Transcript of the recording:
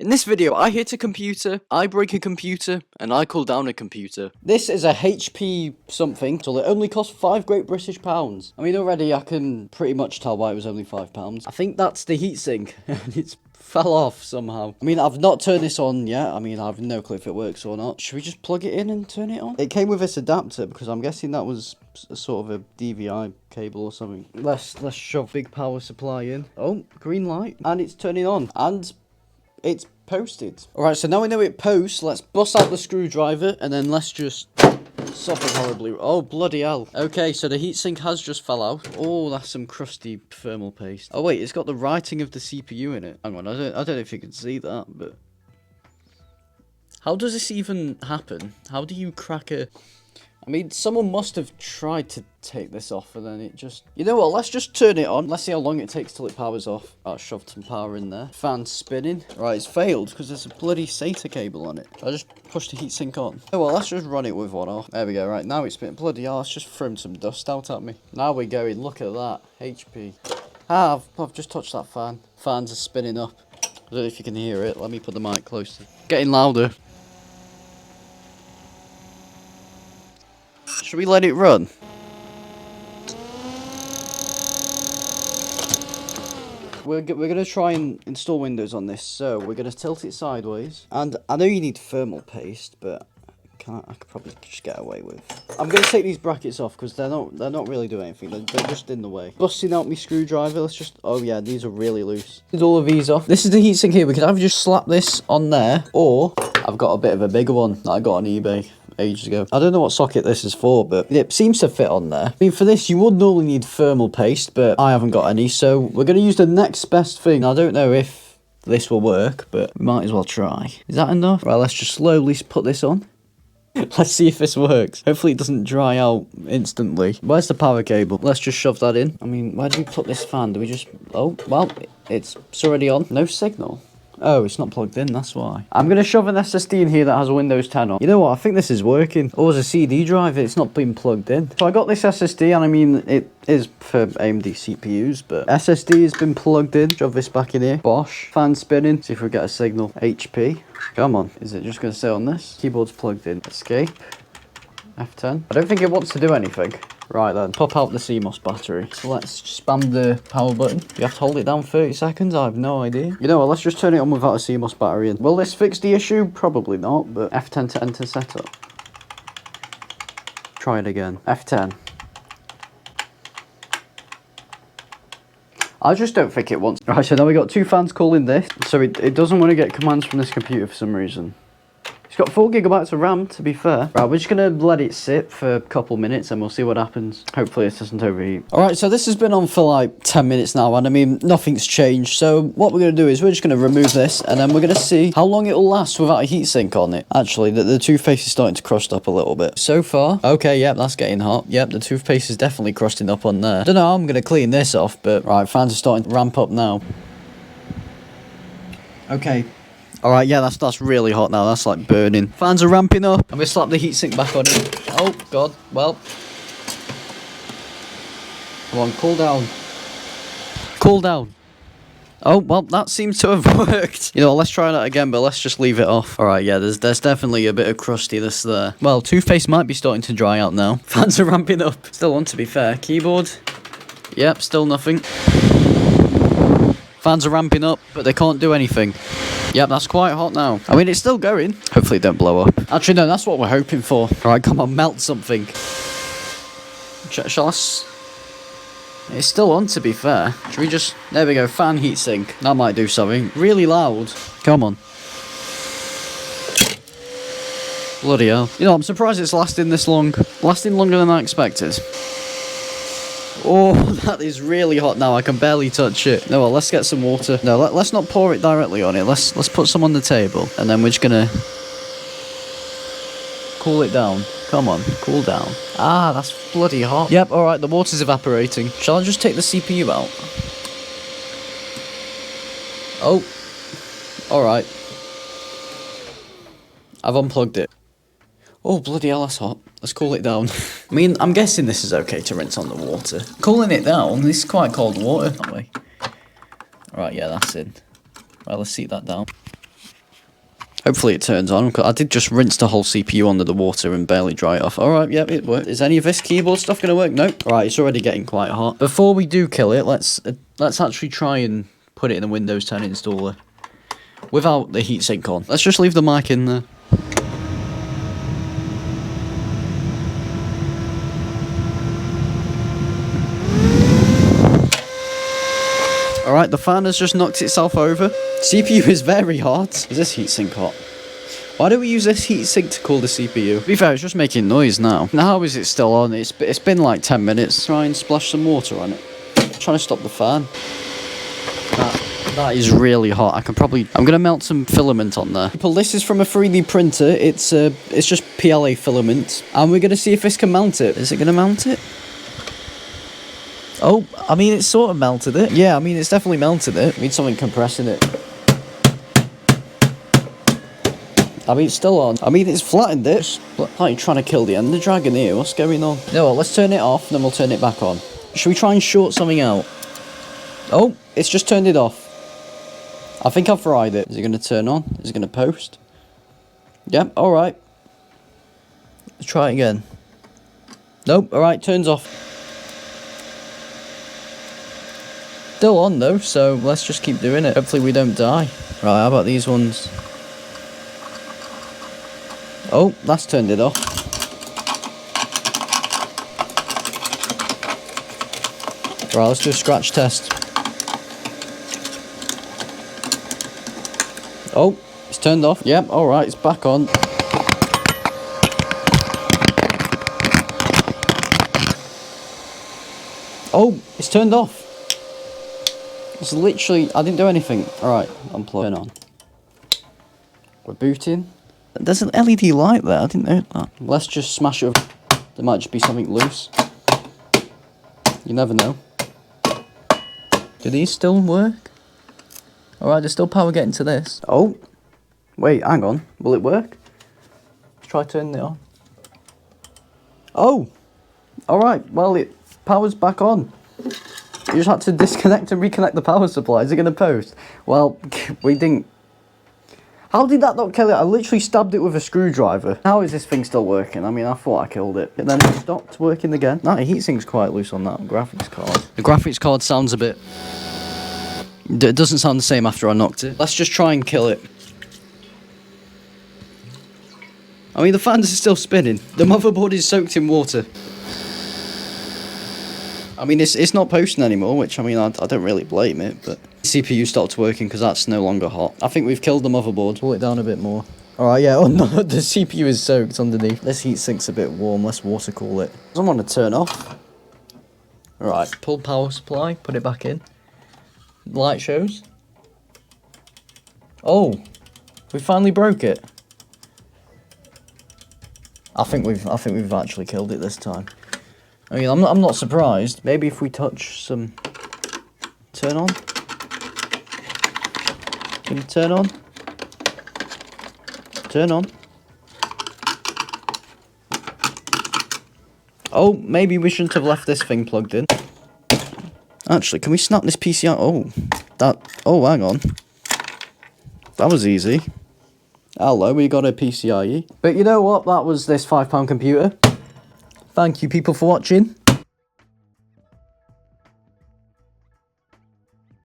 In this video, I hit a computer, I break a computer, and I cool down a computer. This is a HP something, so it only cost £5 I mean, already I can pretty much tell why it was only £5. I think that's the heatsink, and it's fell off somehow. I mean, I've not turned this on yet. I mean, I have no clue if it works or not. Should we just plug it in and turn it on? It came with this adapter, because I'm guessing that was a sort of a DVI cable or something. Let's shove big power supply in. Oh, green light, and it's turning on, and it's posted. Alright, so now we know it posts. Let's bust out the screwdriver and then let's just suffer horribly. Oh, bloody hell. Okay, so the heatsink has just fell out. Oh, that's some crusty thermal paste. Oh wait, it's got the writing of the CPU in it. Hang on, I don't know if you can see that, but how does this even happen? How do you crack a... I mean, someone must have tried to take this off and then it just... You know what, let's just turn it on. Let's see how long it takes till it powers off. I shoved some power in there. Fan's spinning. Right, it's failed because there's a bloody SATA cable on it. I just pushed the heatsink on. Oh well, let's just run it with one off. There we go, right, now it's spinning. Bloody hell, it's just thrown some dust out at me. Now we're going, look at that. HP. Ah, I've just touched that fan. Fans are spinning up. I don't know if you can hear it. Let me put the mic closer. Getting louder. Should we let it run? We're going to try and install Windows on this, so we're going to tilt it sideways. And I know you need thermal paste, but I could probably just get away with. I'm going to take these brackets off because they're not really doing anything. They're just in the way. Busting out my screwdriver. Let's just... Oh yeah, these are really loose. Get all of these off. This is the heatsink here. We could either just slap this on there, or I've got a bit of a bigger one that I got on eBay ages ago. I don't know what socket this is for, but it seems to fit on there. I mean, for this, you would normally need thermal paste, but I haven't got any, so we're going to use the next best thing. I don't know if this will work, but we might as well try. Is that enough? Right, let's just slowly put this on. Let's see if this works. Hopefully it doesn't dry out instantly. Where's the power cable? Let's just shove that in. I mean, where do we put this fan? Do we just... Oh, well, it's already on. No signal. Oh, it's not plugged in, that's why. I'm going to shove an SSD in here that has a Windows 10 on. You know what, I think this is working. Oh, there's a CD drive, it's not been plugged in. So I got this SSD, and I mean, it is for AMD CPUs, but SSD has been plugged in. Shove this back in here. Bosh. Fan spinning. See if we get a signal. HP. Come on. Is it just going to stay on this? Keyboard's plugged in. Escape. F10. I don't think it wants to do anything. Right then, pop out the CMOS battery. So let's spam the power button. You have to hold it down 30 seconds? I have no idea. You know what, let's just turn it on without a CMOS battery in. Will this fix the issue? Probably not, but F10 to enter setup. Try it again. F10. I just don't think it wants... Right, so now we got two fans calling this. So it doesn't want to get commands from this computer for some reason. It's got 4GB of RAM, to be fair. Right, we're just going to let it sit for a couple minutes and we'll see what happens. Hopefully it doesn't overheat. Alright, so this has been on for like 10 minutes now, and I mean, nothing's changed. So what we're going to do is we're just going to remove this, and then we're going to see how long it'll last without a heatsink on it. Actually, the toothpaste is starting to crust up a little bit. So far, okay, yep, that's getting hot. Yep, the toothpaste is definitely crusting up on there. Don't know how I'm going to clean this off, but right, fans are starting to ramp up now. Okay. Alright, yeah, that's really hot now. That's like burning. Fans are ramping up. I'm going to slap the heatsink back on it. Oh, God. Well. Come on, cool down. Cool down. Oh, well, that seems to have worked. You know, let's try that again, but let's just leave it off. Alright, yeah, there's definitely a bit of crustiness there. Well, toothpaste might be starting to dry out now. Fans are ramping up. Still on, to be fair. Keyboard. Yep, still nothing. Fans are ramping up, but they can't do anything. Yep, that's quite hot now. I mean, it's still going. Hopefully it don't blow up. Actually, no, that's what we're hoping for. Alright, come on, melt something. Shall I... It's still on, to be fair. Should we just... There we go, fan heatsink. That might do something. Really loud. Come on. Bloody hell. You know, I'm surprised it's lasting this long. Lasting longer than I expected. Oh, that is really hot now. I can barely touch it. No, well, let's get some water. No, let's not pour it directly on it. Let's put some on the table. And then we're just going to cool it down. Come on, cool down. Ah, that's bloody hot. Yep, alright, the water's evaporating. Shall I just take the CPU out? Oh. Alright. I've unplugged it. Oh, bloody hell, that's hot. Let's cool it down. I mean, I'm guessing this is okay to rinse on the water. Cooling it down, this is quite cold water, aren't we? Alright, yeah, that's in. Right, let's seat that down. Hopefully it turns on. I did just rinse the whole CPU under the water and barely dry it off. Alright, yep, it worked. Is any of this keyboard stuff going to work? Nope. Alright, it's already getting quite hot. Before we do kill it, let's actually try and put it in the Windows 10 installer without the heatsink on. Let's just leave the mic in there. Alright, the fan has just knocked itself over. CPU is very hot. Is this heatsink hot? Why do we use this heatsink to cool the CPU? To be fair, it's just making noise now. Now how is it still on? It's been like 10 minutes. Try and splash some water on it. I'm trying to stop the fan. That is really hot. I'm gonna melt some filament on there. People, this is from a 3D printer. It's just PLA filament. And we're gonna see if this can mount it. Is it gonna mount it? Oh, I mean, it's sort of melted it. Yeah, I mean, it's definitely melted it. We need something compressing it. I mean, it's still on. I mean, it's flattened it. It's like trying to kill the Ender Dragon here. What's going on? No, let's turn it off, then we'll turn it back on. Should we try and short something out? Oh, it's just turned it off. I think I've fried it. Is it going to turn on? Is it going to post? Yep, alright. Let's try it again. Nope, alright, turns off. Still on though, so let's just keep doing it. Hopefully we don't die. Right, how about these ones? Oh, that's turned it off. Right, let's do a scratch test. Oh, it's turned off. Yep, alright, it's back on. Oh, it's turned off. It's literally, I didn't do anything. Alright, unplug. Turn on. We're booting. There's an LED light there, I didn't know that. Let's just smash it. There might just be something loose. You never know. Do these still work? Alright, there's still power getting to this. Oh, wait, hang on. Will it work? Let's try turning it on. Oh, alright, well, power's back on. You just had to disconnect and reconnect the power supply. Is it going to post? Well, we didn't. How did that not kill it? I literally stabbed it with a screwdriver. How is this thing still working? I mean, I thought I killed it. And then it stopped working again. No, the heatsink's quite loose on that graphics card. The graphics card sounds a bit... It doesn't sound the same after I knocked it. Let's just try and kill it. I mean, the fans are still spinning. The motherboard is soaked in water. I mean, it's not posting anymore, which, I mean, I don't really blame it, but... CPU stopped working because that's no longer hot. I think we've killed the motherboard. Pull it down a bit more. Alright, yeah, oh no, the CPU is soaked underneath. This heatsink's a bit warm, let's water cool it. Doesn't want to turn off. Alright, pull power supply, put it back in. Light shows. Oh, we finally broke it. I think we've actually killed it this time. I mean, I'm not surprised. Maybe if we touch some... Turn on? Can you turn on? Turn on. Oh, maybe we shouldn't have left this thing plugged in. Actually, can we snap this PC out? Oh, hang on. That was easy. Hello, we got a PCIe. But you know what? That was this £5 computer. Thank you people for watching.